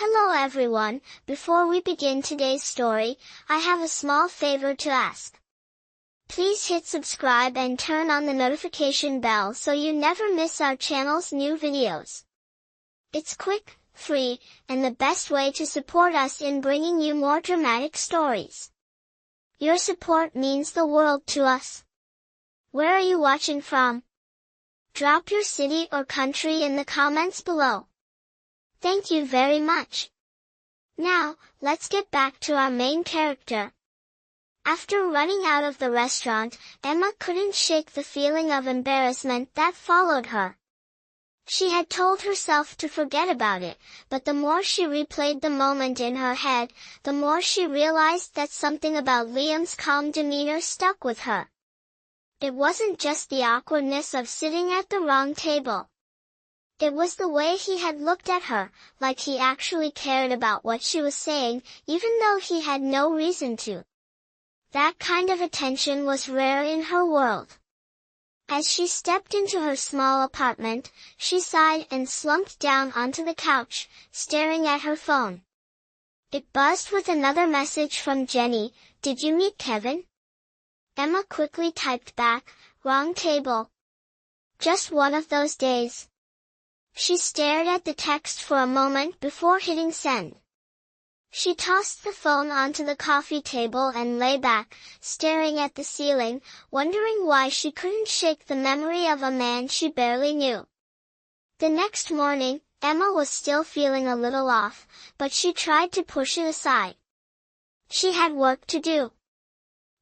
Hello everyone, before we begin today's story, I have a small favor to ask. Please hit subscribe and turn on the notification bell so you never miss our channel's new videos. It's quick, free, and the best way to support us in bringing you more dramatic stories. Your support means the world to us. Where are you watching from? Drop your city or country in the comments below. Thank you very much. Now, let's get back to our main character. After running out of the restaurant, Emma couldn't shake the feeling of embarrassment that followed her. She had told herself to forget about it, but the more she replayed the moment in her head, the more she realized that something about Liam's calm demeanor stuck with her. It wasn't just the awkwardness of sitting at the wrong table. It was the way he had looked at her, like he actually cared about what she was saying, even though he had no reason to. That kind of attention was rare in her world. As she stepped into her small apartment, she sighed and slumped down onto the couch, staring at her phone. It buzzed with another message from Jenny. "Did you meet Kevin?" Emma quickly typed back, "Wrong table. Just one of those days." She stared at the text for a moment before hitting send. She tossed the phone onto the coffee table and lay back, staring at the ceiling, wondering why she couldn't shake the memory of a man she barely knew. The next morning, Emma was still feeling a little off, but she tried to push it aside. She had work to do.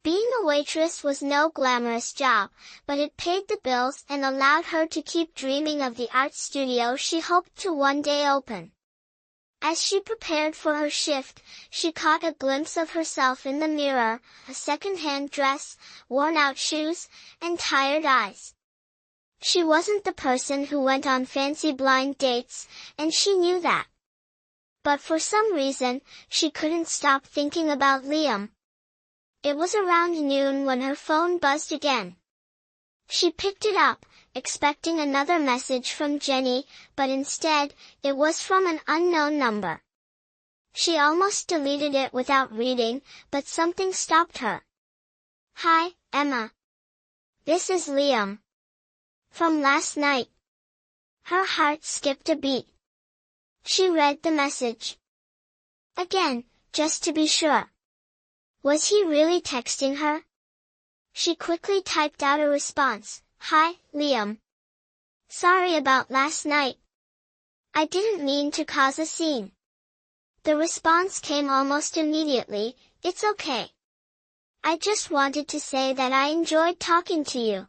Being a waitress was no glamorous job, but it paid the bills and allowed her to keep dreaming of the art studio she hoped to one day open. As she prepared for her shift, she caught a glimpse of herself in the mirror, a second-hand dress, worn-out shoes, and tired eyes. She wasn't the person who went on fancy blind dates, and she knew that. But for some reason, she couldn't stop thinking about Liam. It was around noon when her phone buzzed again. She picked it up, expecting another message from Jenny, but instead, it was from an unknown number. She almost deleted it without reading, but something stopped her. "Hi, Emma. This is Liam. From last night." Her heart skipped a beat. She read the message again, just to be sure. Was he really texting her? She quickly typed out a response. "Hi, Liam. Sorry about last night. I didn't mean to cause a scene." The response came almost immediately. "It's okay. I just wanted to say that I enjoyed talking to you.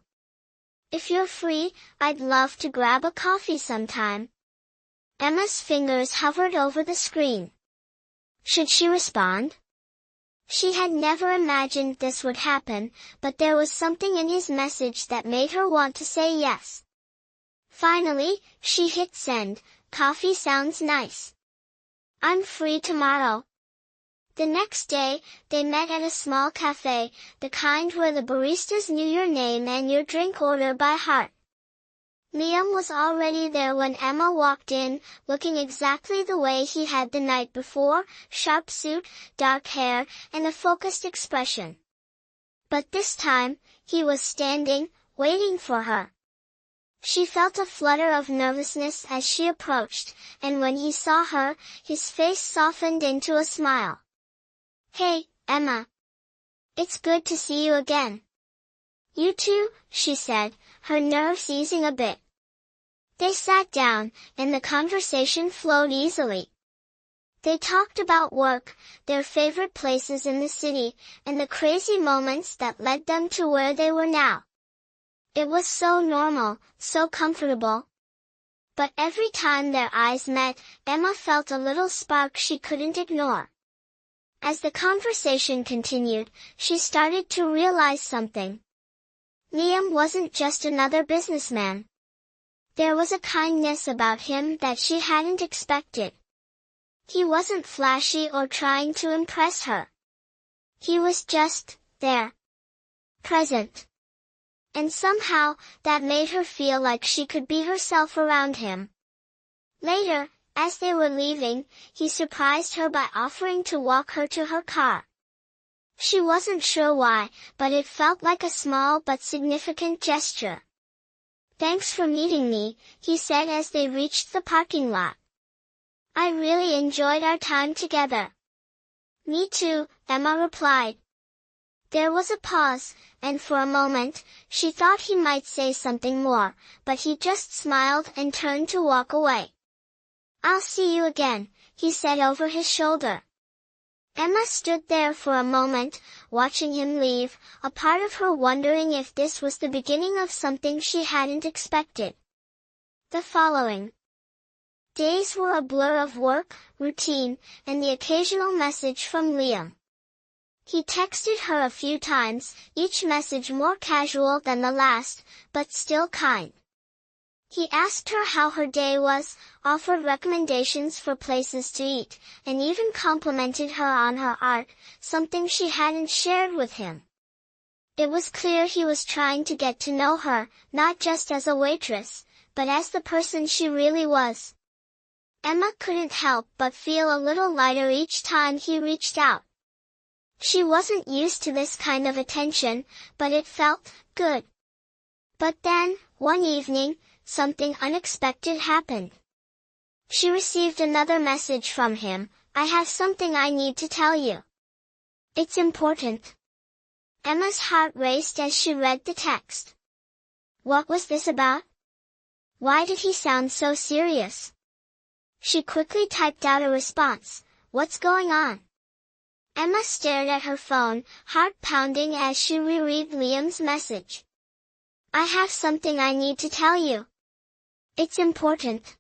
If you're free, I'd love to grab a coffee sometime." Emma's fingers hovered over the screen. Should she respond? She had never imagined this would happen, but there was something in his message that made her want to say yes. Finally, she hit send. "Coffee sounds nice. I'm free tomorrow." The next day, they met at a small cafe, the kind where the baristas knew your name and your drink order by heart. Liam was already there when Emma walked in, looking exactly the way he had the night before, sharp suit, dark hair, and a focused expression. But this time, he was standing, waiting for her. She felt a flutter of nervousness as she approached, and when he saw her, his face softened into a smile. "Hey, Emma. It's good to see you again." "You too," she said, her nerves easing a bit. They sat down, and the conversation flowed easily. They talked about work, their favorite places in the city, and the crazy moments that led them to where they were now. It was so normal, so comfortable. But every time their eyes met, Emma felt a little spark she couldn't ignore. As the conversation continued, she started to realize something. Liam wasn't just another businessman. There was a kindness about him that she hadn't expected. He wasn't flashy or trying to impress her. He was just there. Present. And somehow, that made her feel like she could be herself around him. Later, As they were leaving, he surprised her by offering to walk her to her car. She wasn't sure why, but it felt like a small but significant gesture. "Thanks for meeting me," he said as they reached the parking lot. "I really enjoyed our time together." "Me too," Emma replied. There was a pause, and for a moment, she thought he might say something more, but he just smiled and turned to walk away. "I'll see you again," he said over his shoulder. Emma stood there for a moment, watching him leave, a part of her wondering if this was the beginning of something she hadn't expected. The following days were a blur of work, routine, and the occasional message from Liam. He texted her a few times, each message more casual than the last, but still kind. He asked her how her day was, offered recommendations for places to eat, and even complimented her on her art, something she hadn't shared with him. It was clear he was trying to get to know her, not just as a waitress, but as the person she really was. Emma couldn't help but feel a little lighter each time he reached out. She wasn't used to this kind of attention, but it felt good. But then, one evening, something unexpected happened. She received another message from him. "I have something I need to tell you. It's important." Emma's heart raced as she read the text. What was this about? Why did he sound so serious? She quickly typed out a response. "What's going on?" Emma stared at her phone, heart pounding as she reread Liam's message. "I have something I need to tell you. It's important."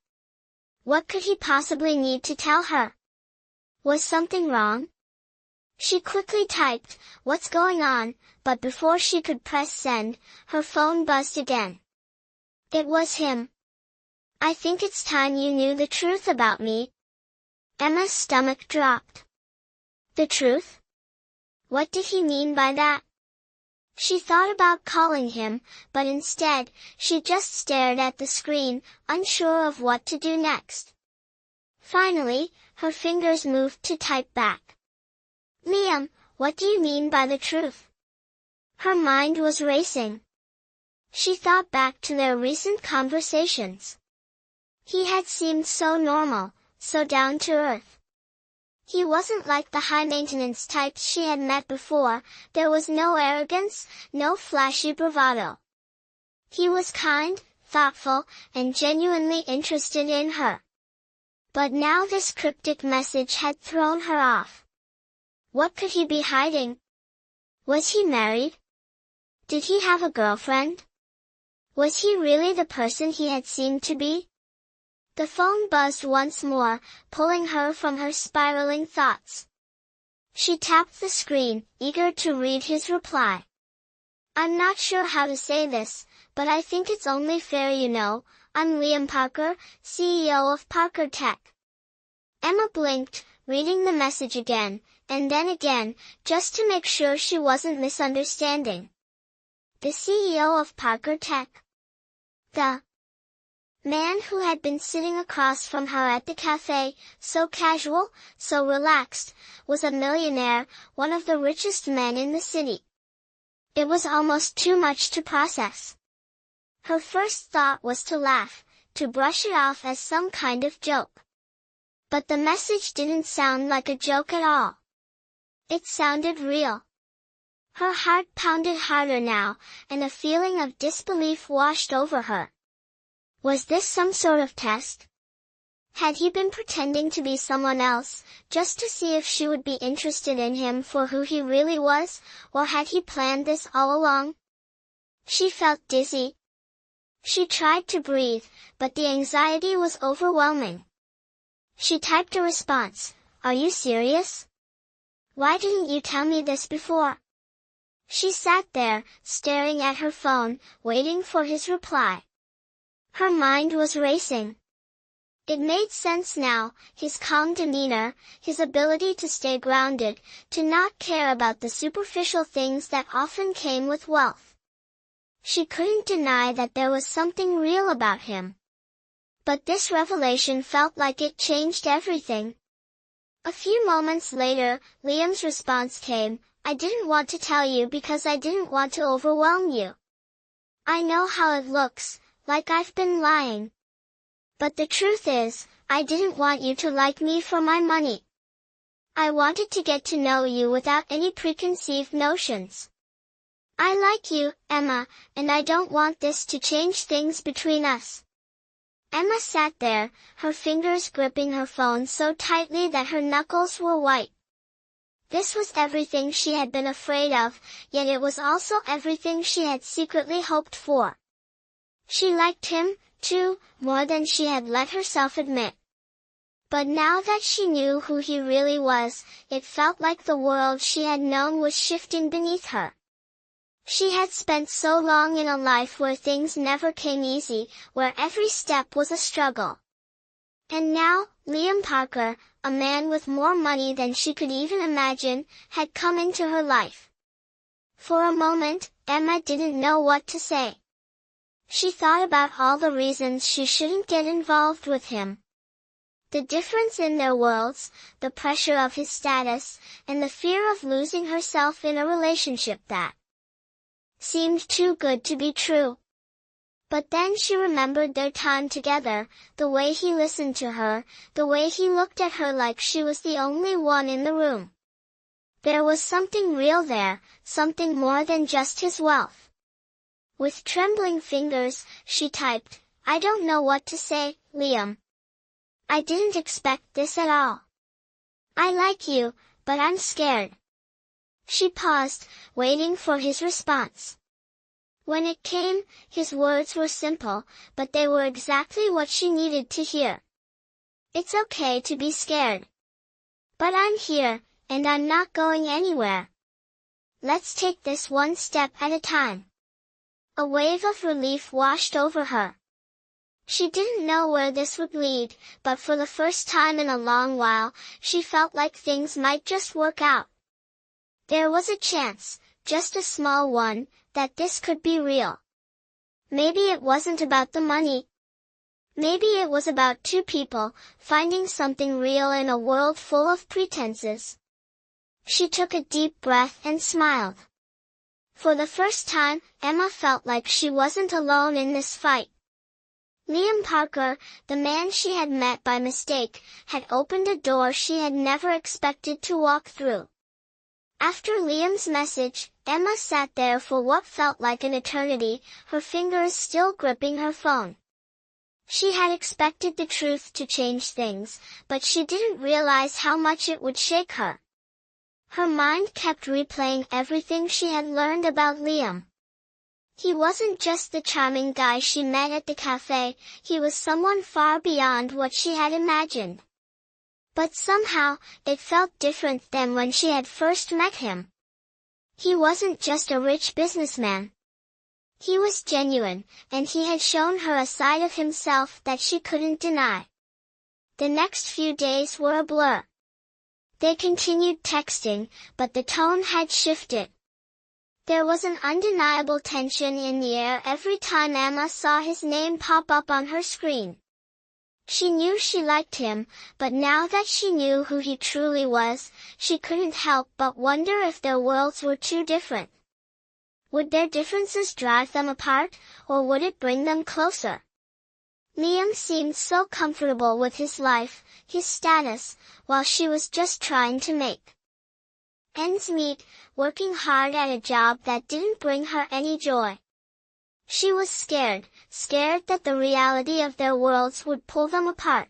What could he possibly need to tell her? Was something wrong? She quickly typed, "What's going on?" but before she could press send, her phone buzzed again. It was him. "I think it's time you knew the truth about me." Emma's stomach dropped. The truth? What did he mean by that? She thought about calling him, but instead, she just stared at the screen, unsure of what to do next. Finally, her fingers moved to type back. "Liam, what do you mean by the truth?" Her mind was racing. She thought back to their recent conversations. He had seemed so normal, so down to earth. He wasn't like the high-maintenance types she had met before. There was no arrogance, no flashy bravado. He was kind, thoughtful, and genuinely interested in her. But now this cryptic message had thrown her off. What could he be hiding? Was he married? Did he have a girlfriend? Was he really the person he had seemed to be? The phone buzzed once more, pulling her from her spiraling thoughts. She tapped the screen, eager to read his reply. "I'm not sure how to say this, but I think it's only fair you know, I'm Liam Parker, CEO of Parker Tech." Emma blinked, reading the message again, and then again, just to make sure she wasn't misunderstanding. The CEO of Parker Tech. The man who had been sitting across from her at the cafe, so casual, so relaxed, was a millionaire, one of the richest men in the city. It was almost too much to process. Her first thought was to laugh, to brush it off as some kind of joke. But the message didn't sound like a joke at all. It sounded real. Her heart pounded harder now, and a feeling of disbelief washed over her. Was this some sort of test? Had he been pretending to be someone else, just to see if she would be interested in him for who he really was, or had he planned this all along? She felt dizzy. She tried to breathe, but the anxiety was overwhelming. She typed a response, "Are you serious? Why didn't you tell me this before?" She sat there, staring at her phone, waiting for his reply. Her mind was racing. It made sense now, his calm demeanor, his ability to stay grounded, to not care about the superficial things that often came with wealth. She couldn't deny that there was something real about him. But this revelation felt like it changed everything. A few moments later, Liam's response came, "I didn't want to tell you because I didn't want to overwhelm you. I know how it looks, like I've been lying. But the truth is, I didn't want you to like me for my money. I wanted to get to know you without any preconceived notions. I like you, Emma, and I don't want this to change things between us." Emma sat there, her fingers gripping her phone so tightly that her knuckles were white. This was everything she had been afraid of, yet it was also everything she had secretly hoped for. She liked him, too, more than she had let herself admit. But now that she knew who he really was, it felt like the world she had known was shifting beneath her. She had spent so long in a life where things never came easy, where every step was a struggle. And now, Liam Parker, a man with more money than she could even imagine, had come into her life. For a moment, Emma didn't know what to say. She thought about all the reasons she shouldn't get involved with him. The difference in their worlds, the pressure of his status, and the fear of losing herself in a relationship that seemed too good to be true. But then she remembered their time together, the way he listened to her, the way he looked at her like she was the only one in the room. There was something real there, something more than just his wealth. With trembling fingers, she typed, "I don't know what to say, Liam. I didn't expect this at all. I like you, but I'm scared." She paused, waiting for his response. When it came, his words were simple, but they were exactly what she needed to hear. "It's okay to be scared. But I'm here, and I'm not going anywhere. Let's take this one step at a time." A wave of relief washed over her. She didn't know where this would lead, but for the first time in a long while, she felt like things might just work out. There was a chance, just a small one, that this could be real. Maybe it wasn't about the money. Maybe it was about two people, finding something real in a world full of pretenses. She took a deep breath and smiled. For the first time, Emma felt like she wasn't alone in this fight. Liam Parker, the man she had met by mistake, had opened a door she had never expected to walk through. After Liam's message, Emma sat there for what felt like an eternity, her fingers still gripping her phone. She had expected the truth to change things, but she didn't realize how much it would shake her. Her mind kept replaying everything she had learned about Liam. He wasn't just the charming guy she met at the cafe, he was someone far beyond what she had imagined. But somehow, it felt different than when she had first met him. He wasn't just a rich businessman. He was genuine, and he had shown her a side of himself that she couldn't deny. The next few days were a blur. They continued texting, but the tone had shifted. There was an undeniable tension in the air every time Emma saw his name pop up on her screen. She knew she liked him, but now that she knew who he truly was, she couldn't help but wonder if their worlds were too different. Would their differences drive them apart, or would it bring them closer? Liam seemed so comfortable with his life, his status, while she was just trying to make ends meet, working hard at a job that didn't bring her any joy. She was scared that the reality of their worlds would pull them apart.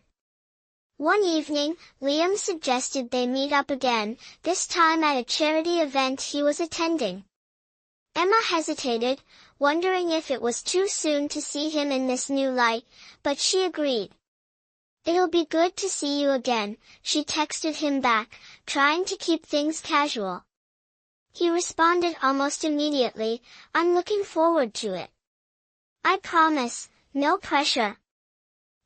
One evening, Liam suggested they meet up again, this time at a charity event he was attending. Emma hesitated, wondering if it was too soon to see him in this new light, but she agreed. "It'll be good to see you again," she texted him back, trying to keep things casual. He responded almost immediately, "I'm looking forward to it. I promise, no pressure."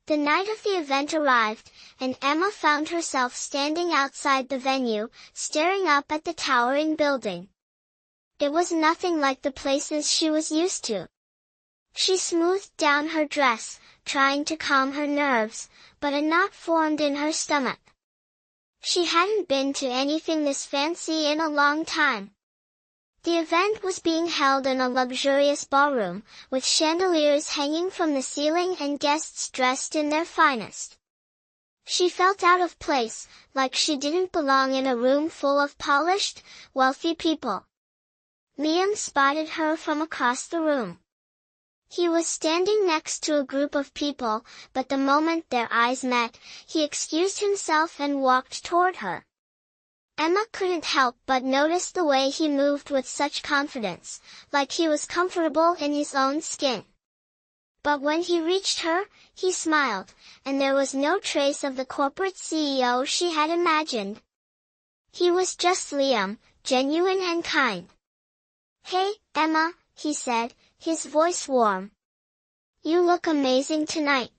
The night of the event arrived, and Emma found herself standing outside the venue, staring up at the towering building. It was nothing like the places she was used to. She smoothed down her dress, trying to calm her nerves, but a knot formed in her stomach. She hadn't been to anything this fancy in a long time. The event was being held in a luxurious ballroom, with chandeliers hanging from the ceiling and guests dressed in their finest. She felt out of place, like she didn't belong in a room full of polished, wealthy people. Liam spotted her from across the room. He was standing next to a group of people, but the moment their eyes met, he excused himself and walked toward her. Emma couldn't help but notice the way he moved with such confidence, like he was comfortable in his own skin. But when he reached her, he smiled, and there was no trace of the corporate CEO she had imagined. He was just Liam, genuine and kind. "Hey, Emma," he said, his voice warm. "You look amazing tonight."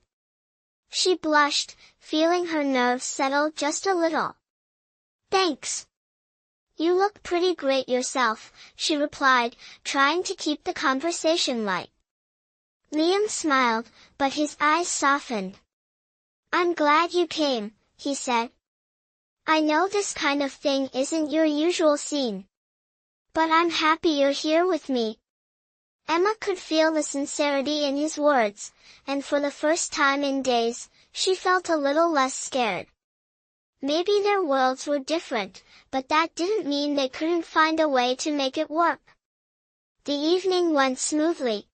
She blushed, feeling her nerves settle just a little. "Thanks. You look pretty great yourself," she replied, trying to keep the conversation light. Liam smiled, but his eyes softened. "I'm glad you came," he said. "I know this kind of thing isn't your usual scene. But I'm happy you're here with me." Emma could feel the sincerity in his words, and for the first time in days, she felt a little less scared. Maybe their worlds were different, but that didn't mean they couldn't find a way to make it work. The evening went smoothly.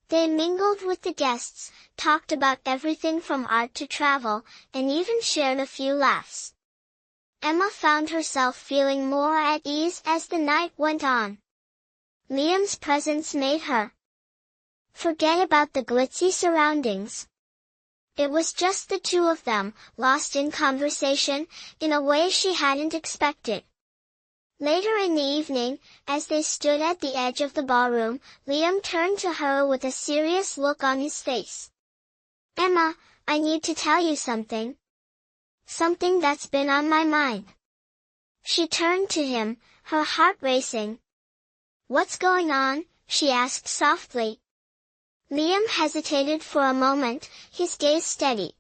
They mingled with the guests, talked about everything from art to travel, and even shared a few laughs. Emma found herself feeling more at ease as the night went on. Liam's presence made her forget about the glitzy surroundings. It was just the two of them, lost in conversation, in a way she hadn't expected. Later in the evening, as they stood at the edge of the ballroom, Liam turned to her with a serious look on his face. "Emma, I need to tell you something. Something that's been on my mind." She turned to him, her heart racing. "What's going on?" she asked softly. Liam hesitated for a moment, his gaze steady.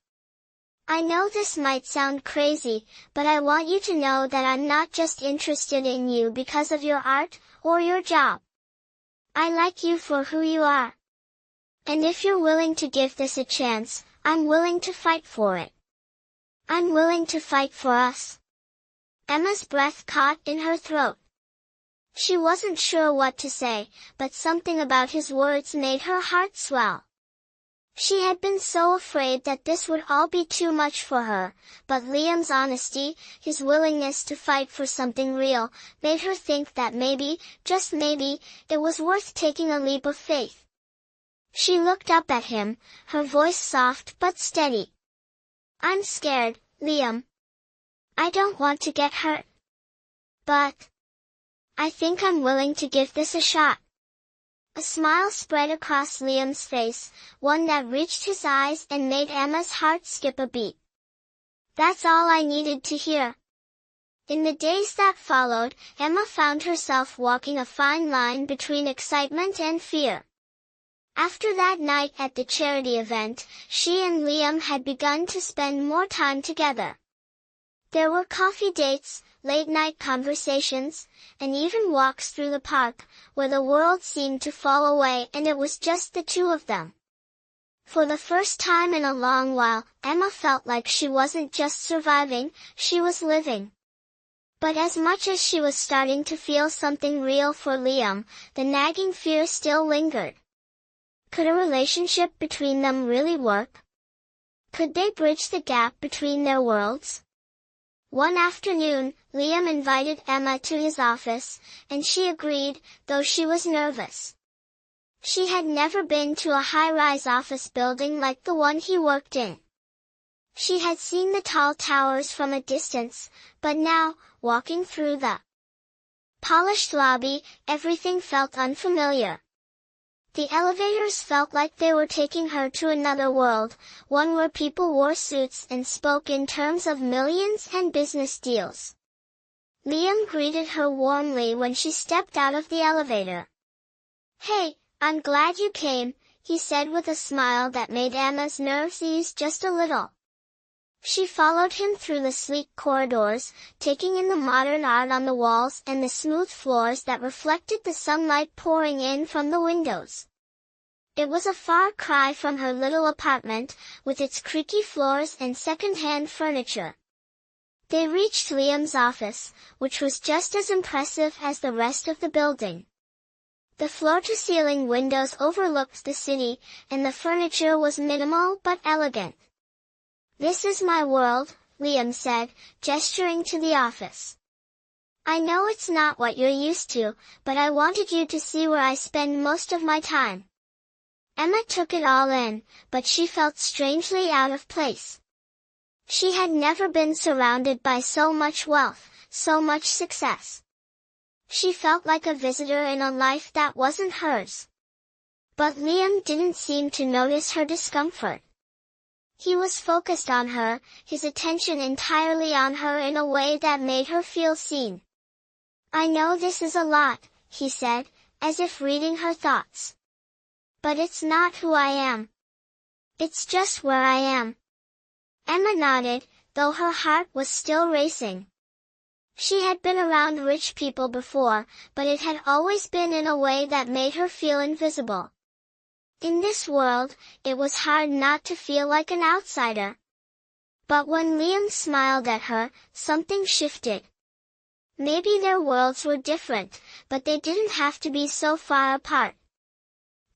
"I know this might sound crazy, but I want you to know that I'm not just interested in you because of your art, or your job. I like you for who you are. And if you're willing to give this a chance, I'm willing to fight for it. I'm willing to fight for us." Emma's breath caught in her throat. She wasn't sure what to say, but something about his words made her heart swell. She had been so afraid that this would all be too much for her, but Liam's honesty, his willingness to fight for something real, made her think that maybe, just maybe, it was worth taking a leap of faith. She looked up at him, her voice soft but steady. "I'm scared, Liam. I don't want to get hurt. But I think I'm willing to give this a shot." A smile spread across Liam's face, one that reached his eyes and made Emma's heart skip a beat. That's all I needed to hear. In the days that followed, Emma found herself walking a fine line between excitement and fear. After that night at the charity event, she and Liam had begun to spend more time together. There were coffee dates, late-night conversations, and even walks through the park, where the world seemed to fall away and it was just the two of them. For the first time in a long while, Emma felt like she wasn't just surviving, she was living. But as much as she was starting to feel something real for Liam, the nagging fear still lingered. Could a relationship between them really work? Could they bridge the gap between their worlds? One afternoon, Liam invited Emma to his office, and she agreed, though she was nervous. She had never been to a high-rise office building like the one he worked in. She had seen the tall towers from a distance, but now, walking through the polished lobby, everything felt unfamiliar. The elevators felt like they were taking her to another world, one where people wore suits and spoke in terms of millions and business deals. Liam greeted her warmly when she stepped out of the elevator. "Hey, I'm glad you came. he said with a smile that made Emma's nerves ease just a little. She followed him through the sleek corridors, taking in the modern art on the walls and the smooth floors that reflected the sunlight pouring in from the windows. It was a far cry from her little apartment, with its creaky floors and second-hand furniture. They reached Liam's office, which was just as impressive as the rest of the building. The floor-to-ceiling windows overlooked the city, and the furniture was minimal but elegant. "This is my world," Liam said, gesturing to the office. "I know it's not what you're used to, but I wanted you to see where I spend most of my time." Emma took it all in, but she felt strangely out of place. She had never been surrounded by so much wealth, so much success. She felt like a visitor in a life that wasn't hers. But Liam didn't seem to notice her discomfort. He was focused on her, his attention entirely on her in a way that made her feel seen. "I know this is a lot," he said, as if reading her thoughts. "But it's not who I am. It's just where I am." Emma nodded, though her heart was still racing. She had been around rich people before, but it had always been in a way that made her feel invisible. In this world, it was hard not to feel like an outsider. But when Liam smiled at her, something shifted. Maybe their worlds were different, but they didn't have to be so far apart.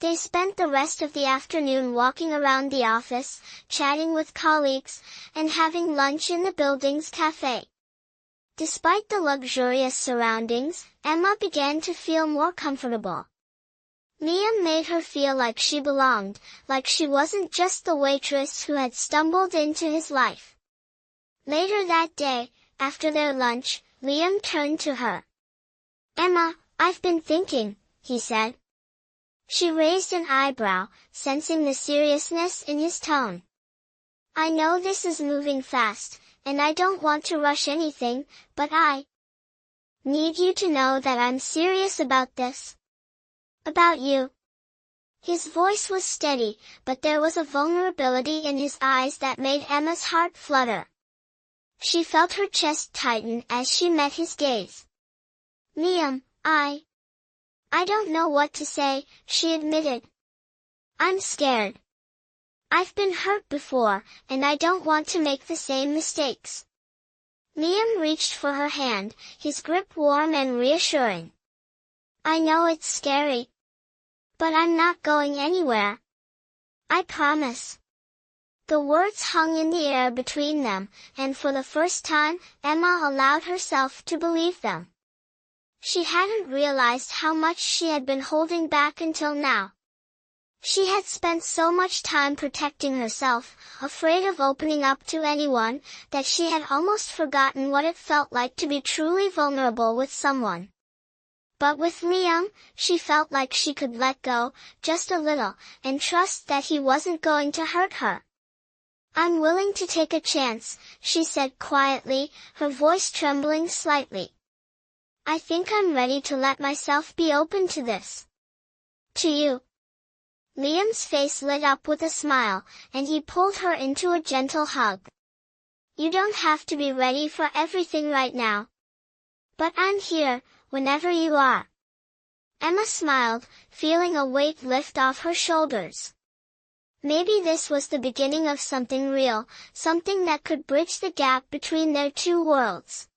They spent the rest of the afternoon walking around the office, chatting with colleagues, and having lunch in the building's cafe. Despite the luxurious surroundings, Emma began to feel more comfortable. Liam made her feel like she belonged, like she wasn't just the waitress who had stumbled into his life. Later that day, after their lunch, Liam turned to her. "Emma, I've been thinking," he said. She raised an eyebrow, sensing the seriousness in his tone. "I know this is moving fast, and I don't want to rush anything, but I need you to know that I'm serious about this. About you." His voice was steady, but there was a vulnerability in his eyes that made Emma's heart flutter. She felt her chest tighten as she met his gaze. "Liam, I don't know what to say," she admitted. "I'm scared. I've been hurt before, and I don't want to make the same mistakes." Liam reached for her hand, his grip warm and reassuring. "I know it's scary. But I'm not going anywhere. I promise." The words hung in the air between them, and for the first time, Emma allowed herself to believe them. She hadn't realized how much she had been holding back until now. She had spent so much time protecting herself, afraid of opening up to anyone, that she had almost forgotten what it felt like to be truly vulnerable with someone. But with Liam, she felt like she could let go, just a little, and trust that he wasn't going to hurt her. "I'm willing to take a chance," she said quietly, her voice trembling slightly. "I think I'm ready to let myself be open to this. To you." Liam's face lit up with a smile, and he pulled her into a gentle hug. "You don't have to be ready for everything right now. But I'm here, whenever you are." Emma smiled, feeling a weight lift off her shoulders. Maybe this was the beginning of something real, something that could bridge the gap between their two worlds.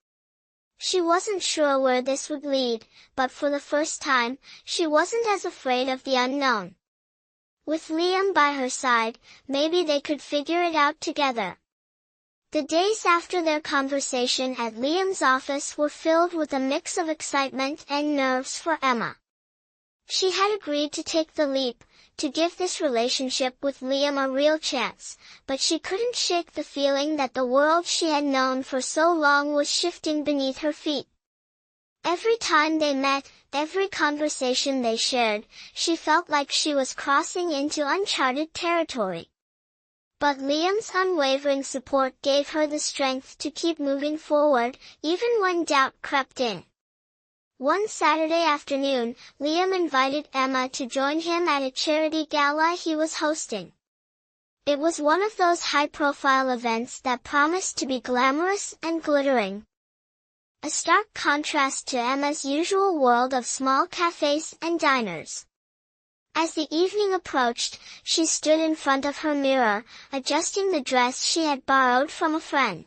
She wasn't sure where this would lead, but for the first time, she wasn't as afraid of the unknown. With Liam by her side, maybe they could figure it out together. The days after their conversation at Liam's office were filled with a mix of excitement and nerves for Emma. She had agreed to take the leap, to give this relationship with Liam a real chance, but she couldn't shake the feeling that the world she had known for so long was shifting beneath her feet. Every time they met, every conversation they shared, she felt like she was crossing into uncharted territory. But Liam's unwavering support gave her the strength to keep moving forward, even when doubt crept in. One Saturday afternoon, Liam invited Emma to join him at a charity gala he was hosting. It was one of those high-profile events that promised to be glamorous and glittering. A stark contrast to Emma's usual world of small cafes and diners. As the evening approached, she stood in front of her mirror, adjusting the dress she had borrowed from a friend.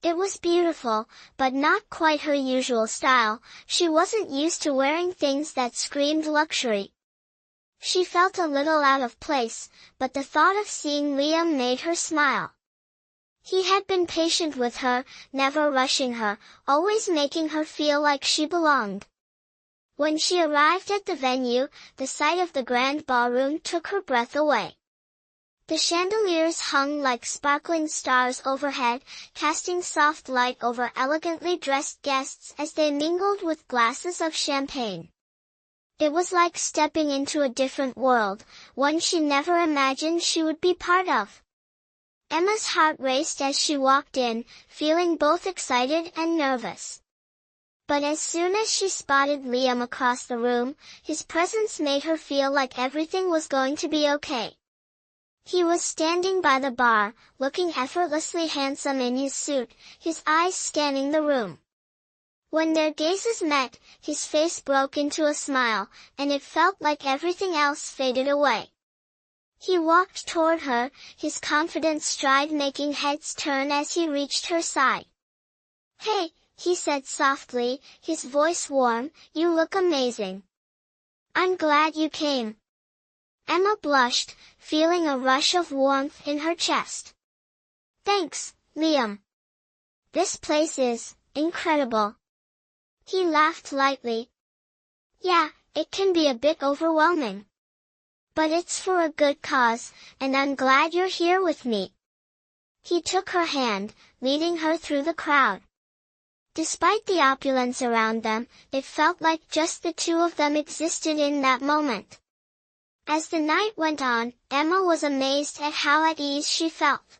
It was beautiful, but not quite her usual style. She wasn't used to wearing things that screamed luxury. She felt a little out of place, but the thought of seeing Liam made her smile. He had been patient with her, never rushing her, always making her feel like she belonged. When she arrived at the venue, the sight of the grand ballroom took her breath away. The chandeliers hung like sparkling stars overhead, casting soft light over elegantly dressed guests as they mingled with glasses of champagne. It was like stepping into a different world, one she never imagined she would be part of. Emma's heart raced as she walked in, feeling both excited and nervous. But as soon as she spotted Liam across the room, his presence made her feel like everything was going to be okay. He was standing by the bar, looking effortlessly handsome in his suit, his eyes scanning the room. When their gazes met, his face broke into a smile, and it felt like everything else faded away. He walked toward her, his confident stride making heads turn as he reached her side. "Hey," he said softly, his voice warm, "you look amazing. I'm glad you came." Emma blushed, feeling a rush of warmth in her chest. "Thanks, Liam. This place is incredible." He laughed lightly. "Yeah, it can be a bit overwhelming. But it's for a good cause, and I'm glad you're here with me." He took her hand, leading her through the crowd. Despite the opulence around them, it felt like just the two of them existed in that moment. As the night went on, Emma was amazed at how at ease she felt.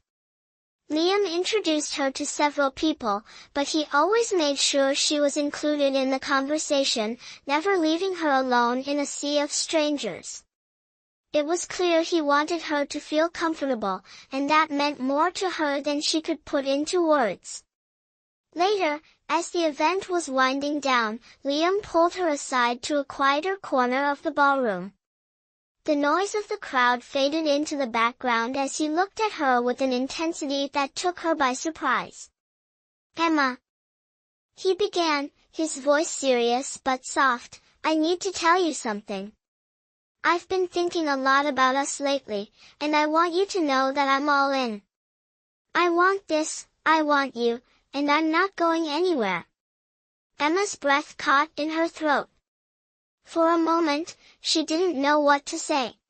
Liam introduced her to several people, but he always made sure she was included in the conversation, never leaving her alone in a sea of strangers. It was clear he wanted her to feel comfortable, and that meant more to her than she could put into words. Later, as the event was winding down, Liam pulled her aside to a quieter corner of the ballroom. The noise of the crowd faded into the background as he looked at her with an intensity that took her by surprise. "Emma," he began, his voice serious but soft, "I need to tell you something. I've been thinking a lot about us lately, and I want you to know that I'm all in. I want this, I want you, and I'm not going anywhere." Emma's breath caught in her throat. For a moment, she didn't know what to say.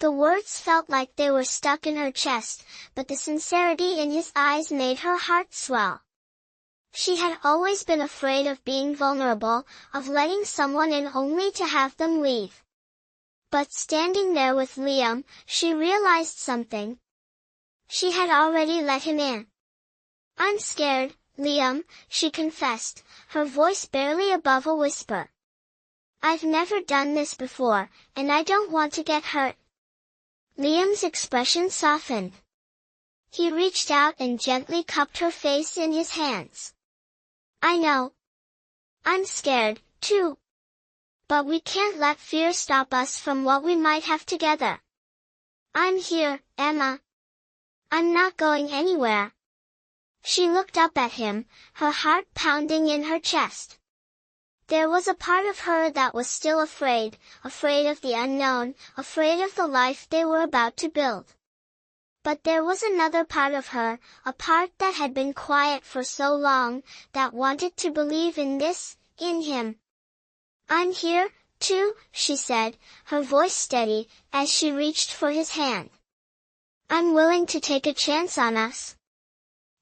The words felt like they were stuck in her chest, but the sincerity in his eyes made her heart swell. She had always been afraid of being vulnerable, of letting someone in only to have them leave. But standing there with Liam, she realized something. She had already let him in. "I'm scared, Liam," she confessed, her voice barely above a whisper. "I've never done this before, and I don't want to get hurt." Liam's expression softened. He reached out and gently cupped her face in his hands. "I know. I'm scared, too. But we can't let fear stop us from what we might have together. I'm here, Emma. I'm not going anywhere." She looked up at him, her heart pounding in her chest. There was a part of her that was still afraid of the unknown, afraid of the life they were about to build. But there was another part of her, a part that had been quiet for so long, that wanted to believe in this, in him. "I'm here, too," she said, her voice steady, as she reached for his hand. "I'm willing to take a chance on us."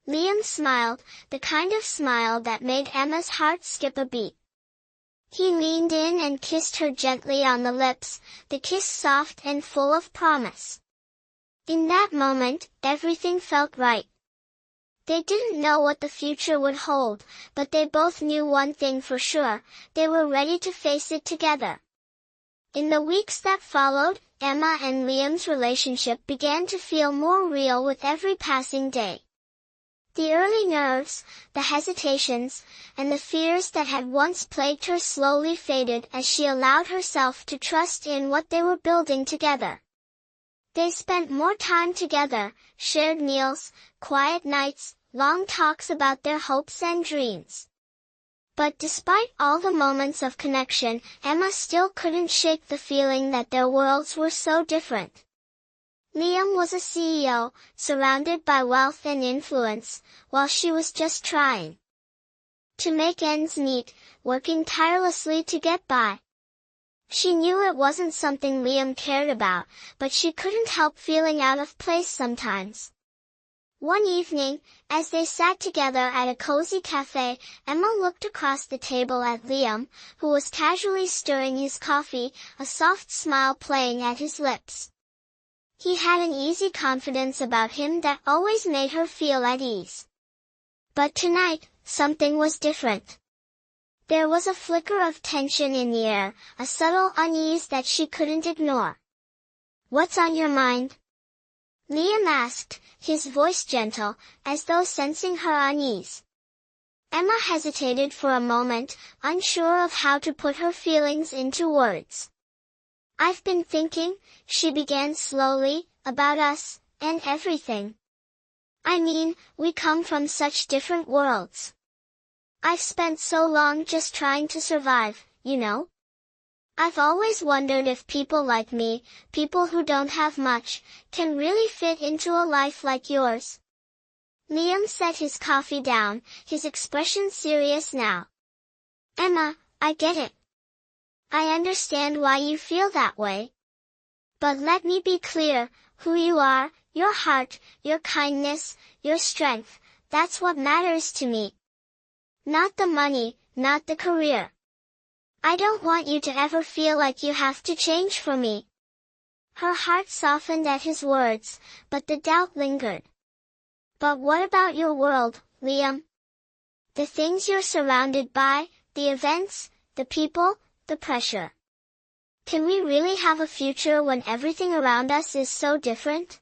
Liam smiled, the kind of smile that made Emma's heart skip a beat. He leaned in and kissed her gently on the lips, the kiss soft and full of promise. In that moment, everything felt right. They didn't know what the future would hold, but they both knew one thing for sure: they were ready to face it together. In the weeks that followed, Emma and Liam's relationship began to feel more real with every passing day. The early nerves, the hesitations, and the fears that had once plagued her slowly faded as she allowed herself to trust in what they were building together. They spent more time together, shared meals, quiet nights, long talks about their hopes and dreams. But despite all the moments of connection, Emma still couldn't shake the feeling that their worlds were so different. Liam was a CEO, surrounded by wealth and influence, while she was just trying to make ends meet, working tirelessly to get by. She knew it wasn't something Liam cared about, but she couldn't help feeling out of place sometimes. One evening, as they sat together at a cozy cafe, Emma looked across the table at Liam, who was casually stirring his coffee, a soft smile playing at his lips. He had an easy confidence about him that always made her feel at ease. But tonight, something was different. There was a flicker of tension in the air, a subtle unease that she couldn't ignore. "What's on your mind?" Liam asked, his voice gentle, as though sensing her unease. Emma hesitated for a moment, unsure of how to put her feelings into words. "I've been thinking," she began slowly, "about us, and everything. I mean, we come from such different worlds. I've spent so long just trying to survive, you know? I've always wondered if people like me, people who don't have much, can really fit into a life like yours." Liam set his coffee down, his expression serious now. "Emma, I get it. I understand why you feel that way. But let me be clear, who you are, your heart, your kindness, your strength, that's what matters to me. Not the money, not the career. I don't want you to ever feel like you have to change for me." Her heart softened at his words, but the doubt lingered. "But what about your world, Liam? The things you're surrounded by, the events, the people, the pressure. Can we really have a future when everything around us is so different?"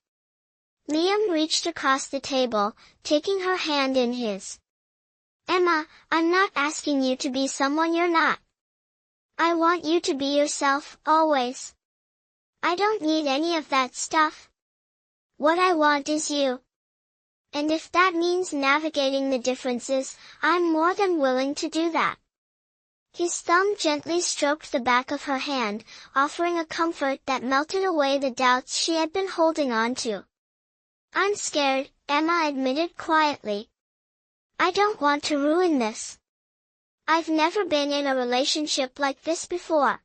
Liam reached across the table, taking her hand in his. "Emma, I'm not asking you to be someone you're not. I want you to be yourself, always. I don't need any of that stuff. What I want is you. And if that means navigating the differences, I'm more than willing to do that." His thumb gently stroked the back of her hand, offering a comfort that melted away the doubts she had been holding on to. "I'm scared," Emma admitted quietly. "I don't want to ruin this. I've never been in a relationship like this before.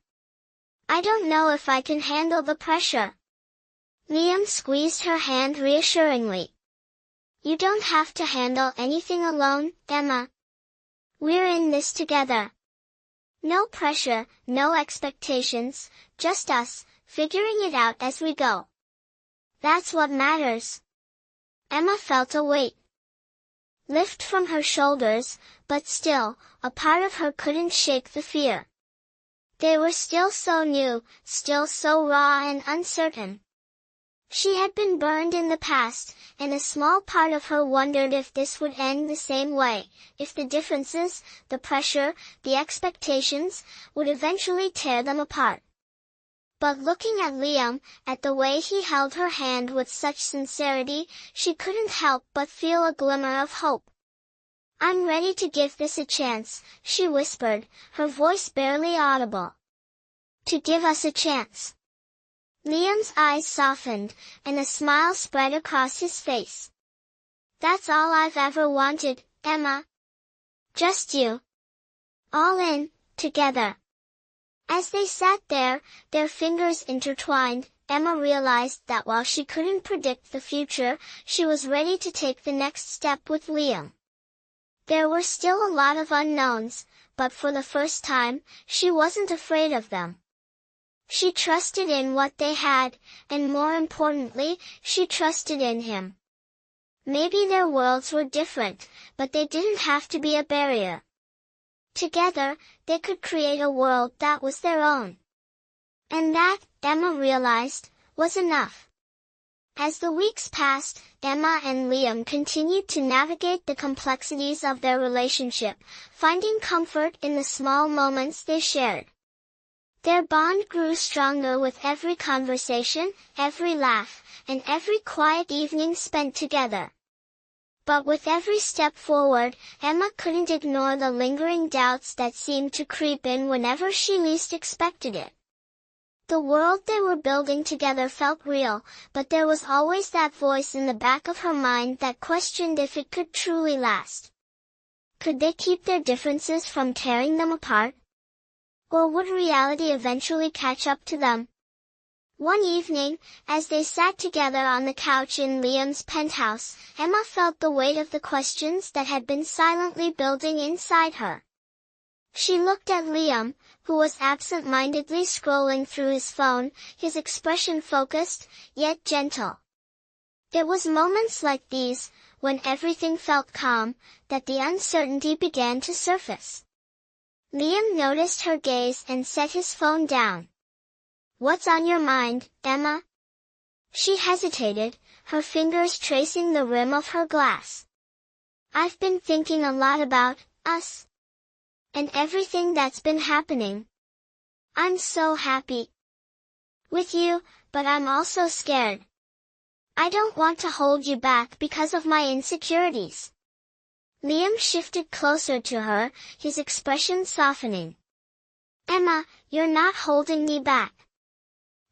I don't know if I can handle the pressure." Liam squeezed her hand reassuringly. "You don't have to handle anything alone, Emma. We're in this together. No pressure, no expectations, just us, figuring it out as we go. That's what matters." Emma felt a weight lift from her shoulders, but still, a part of her couldn't shake the fear. They were still so new, still so raw and uncertain. She had been burned in the past, and a small part of her wondered if this would end the same way, if the differences, the pressure, the expectations, would eventually tear them apart. But looking at Liam, at the way he held her hand with such sincerity, she couldn't help but feel a glimmer of hope. "I'm ready to give this a chance," she whispered, her voice barely audible. "To give us a chance." Liam's eyes softened, and a smile spread across his face. "That's all I've ever wanted, Emma. Just you. All in, together." As they sat there, their fingers intertwined, Emma realized that while she couldn't predict the future, she was ready to take the next step with Liam. There were still a lot of unknowns, but for the first time, she wasn't afraid of them. She trusted in what they had, and more importantly, she trusted in him. Maybe their worlds were different, but they didn't have to be a barrier. Together, they could create a world that was their own. And that, Emma realized, was enough. As the weeks passed, Emma and Liam continued to navigate the complexities of their relationship, finding comfort in the small moments they shared. Their bond grew stronger with every conversation, every laugh, and every quiet evening spent together. But with every step forward, Emma couldn't ignore the lingering doubts that seemed to creep in whenever she least expected it. The world they were building together felt real, but there was always that voice in the back of her mind that questioned if it could truly last. Could they keep their differences from tearing them apart? Or would reality eventually catch up to them? One evening, as they sat together on the couch in Liam's penthouse, Emma felt the weight of the questions that had been silently building inside her. She looked at Liam, who was absent-mindedly scrolling through his phone, his expression focused, yet gentle. It was moments like these, when everything felt calm, that the uncertainty began to surface. Liam noticed her gaze and set his phone down. "What's on your mind, Emma?" She hesitated, her fingers tracing the rim of her glass. "I've been thinking a lot about us. And everything that's been happening. I'm so happy with you, but I'm also scared. I don't want to hold you back because of my insecurities." Liam shifted closer to her, his expression softening. "Emma, you're not holding me back.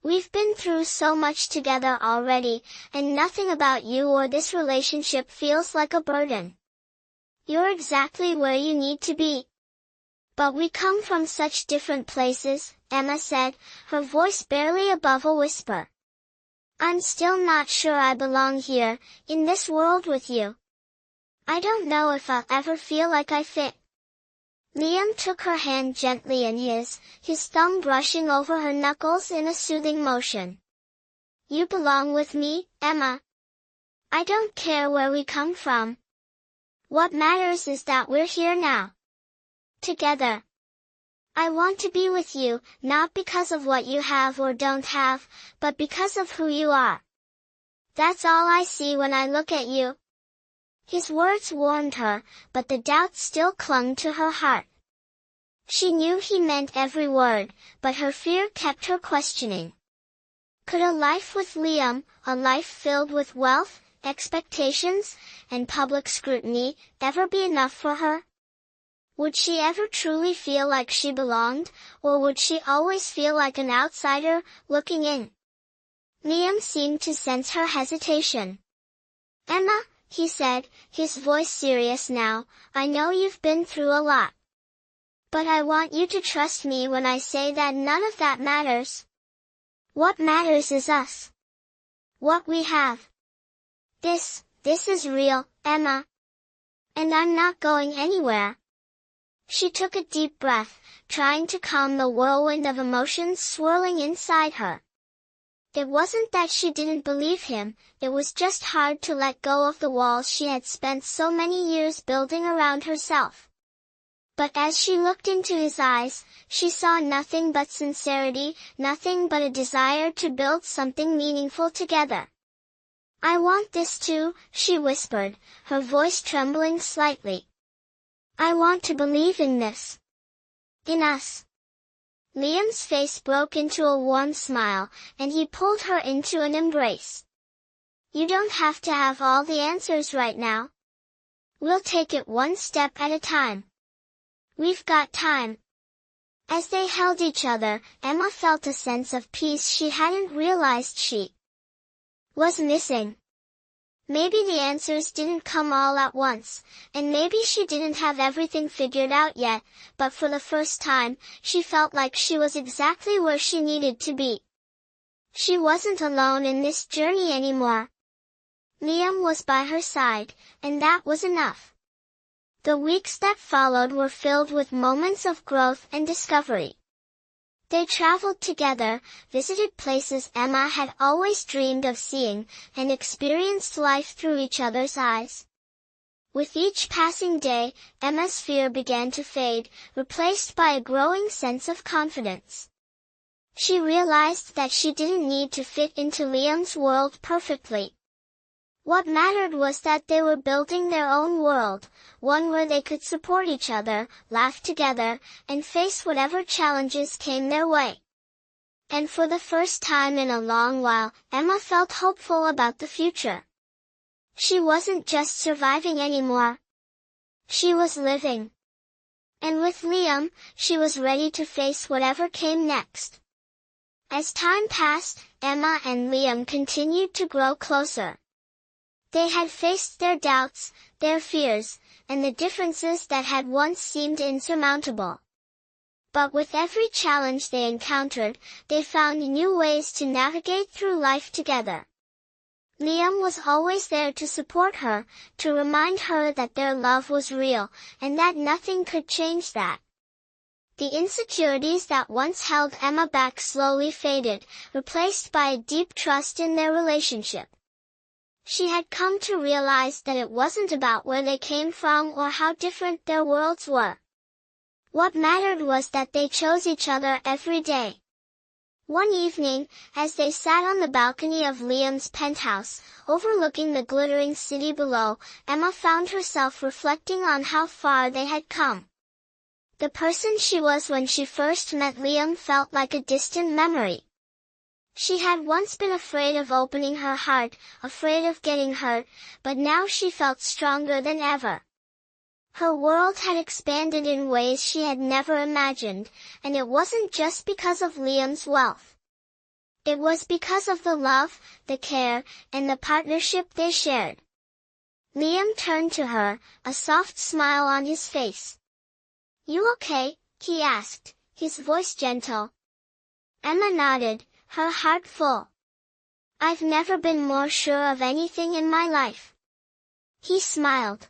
We've been through so much together already, and nothing about you or this relationship feels like a burden. You're exactly where you need to be." "But we come from such different places," Emma said, her voice barely above a whisper. "I'm still not sure I belong here, in this world with you. I don't know if I'll ever feel like I fit." Liam took her hand gently in his thumb brushing over her knuckles in a soothing motion. "You belong with me, Emma. I don't care where we come from. What matters is that we're here now. Together. I want to be with you, not because of what you have or don't have, but because of who you are. That's all I see when I look at you." His words warmed her, but the doubt still clung to her heart. She knew he meant every word, but her fear kept her questioning. Could a life with Liam, a life filled with wealth, expectations, and public scrutiny, ever be enough for her? Would she ever truly feel like she belonged, or would she always feel like an outsider, looking in? Liam seemed to sense her hesitation. "Emma," he said, his voice serious now, "I know you've been through a lot. But I want you to trust me when I say that none of that matters. What matters is us. What we have. This is real, Emma. And I'm not going anywhere." She took a deep breath, trying to calm the whirlwind of emotions swirling inside her. It wasn't that she didn't believe him, it was just hard to let go of the walls she had spent so many years building around herself. But as she looked into his eyes, she saw nothing but sincerity, nothing but a desire to build something meaningful together. "I want this too," she whispered, her voice trembling slightly. "I want to believe in this. In us." Liam's face broke into a warm smile, and he pulled her into an embrace. "You don't have to have all the answers right now. We'll take it one step at a time. We've got time." As they held each other, Emma felt a sense of peace she hadn't realized she was missing. Maybe the answers didn't come all at once, and maybe she didn't have everything figured out yet, but for the first time, she felt like she was exactly where she needed to be. She wasn't alone in this journey anymore. Liam was by her side, and that was enough. The weeks that followed were filled with moments of growth and discovery. They traveled together, visited places Emma had always dreamed of seeing, and experienced life through each other's eyes. With each passing day, Emma's fear began to fade, replaced by a growing sense of confidence. She realized that she didn't need to fit into Liam's world perfectly. What mattered was that they were building their own world, one where they could support each other, laugh together, and face whatever challenges came their way. And for the first time in a long while, Emma felt hopeful about the future. She wasn't just surviving anymore. She was living. And with Liam, she was ready to face whatever came next. As time passed, Emma and Liam continued to grow closer. They had faced their doubts, their fears, and the differences that had once seemed insurmountable. But with every challenge they encountered, they found new ways to navigate through life together. Liam was always there to support her, to remind her that their love was real, and that nothing could change that. The insecurities that once held Emma back slowly faded, replaced by a deep trust in their relationship. She had come to realize that it wasn't about where they came from or how different their worlds were. What mattered was that they chose each other every day. One evening, as they sat on the balcony of Liam's penthouse, overlooking the glittering city below, Emma found herself reflecting on how far they had come. The person she was when she first met Liam felt like a distant memory. She had once been afraid of opening her heart, afraid of getting hurt, but now she felt stronger than ever. Her world had expanded in ways she had never imagined, and it wasn't just because of Liam's wealth. It was because of the love, the care, and the partnership they shared. Liam turned to her, a soft smile on his face. "You okay?" he asked, his voice gentle. Emma nodded, her heart full. "I've never been more sure of anything in my life." He smiled,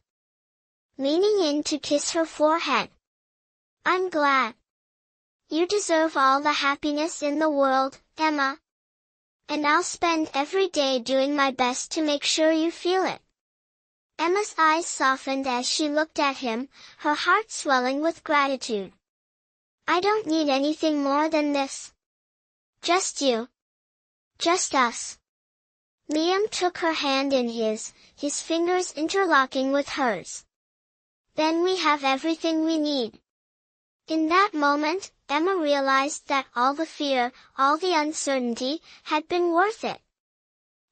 leaning in to kiss her forehead. "I'm glad. You deserve all the happiness in the world, Emma. And I'll spend every day doing my best to make sure you feel it." Emma's eyes softened as she looked at him, her heart swelling with gratitude. "I don't need anything more than this. Just you. Just us." Liam took her hand in his fingers interlocking with hers. "Then we have everything we need." In that moment, Emma realized that all the fear, all the uncertainty, had been worth it.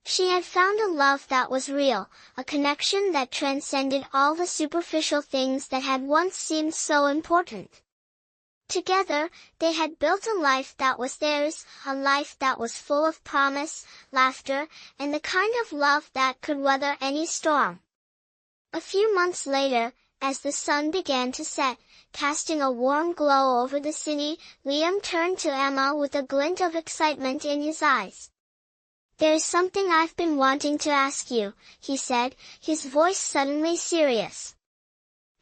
She had found a love that was real, a connection that transcended all the superficial things that had once seemed so important. Together, they had built a life that was theirs, a life that was full of promise, laughter, and the kind of love that could weather any storm. A few months later, as the sun began to set, casting a warm glow over the city, Liam turned to Emma with a glint of excitement in his eyes. "There's something I've been wanting to ask you," he said, his voice suddenly serious.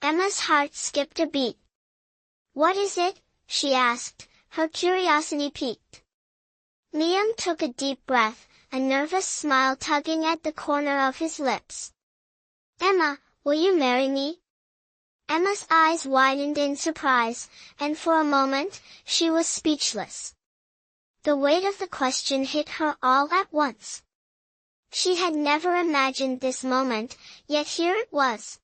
Emma's heart skipped a beat. "What is it?" she asked, her curiosity piqued. Liam took a deep breath, a nervous smile tugging at the corner of his lips. "Emma, will you marry me?" Emma's eyes widened in surprise, and for a moment, she was speechless. The weight of the question hit her all at once. She had never imagined this moment, yet here it was.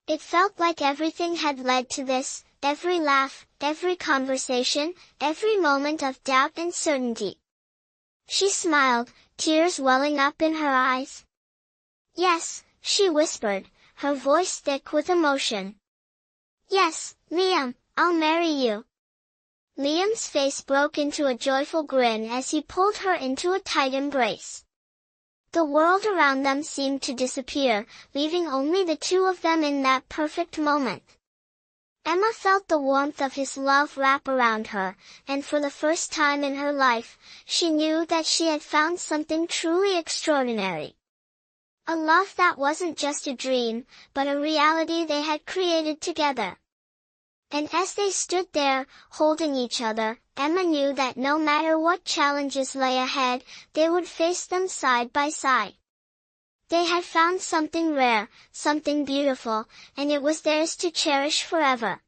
It felt like everything had led to this, every laugh, every conversation, every moment of doubt and certainty. She smiled, tears welling up in her eyes. "Yes," she whispered, her voice thick with emotion. "Yes, Liam, I'll marry you." Liam's face broke into a joyful grin as he pulled her into a tight embrace. The world around them seemed to disappear, leaving only the two of them in that perfect moment. Emma felt the warmth of his love wrap around her, and for the first time in her life, she knew that she had found something truly extraordinary. A love that wasn't just a dream, but a reality they had created together. And as they stood there, holding each other, Emma knew that no matter what challenges lay ahead, they would face them side by side. They had found something rare, something beautiful, and it was theirs to cherish forever.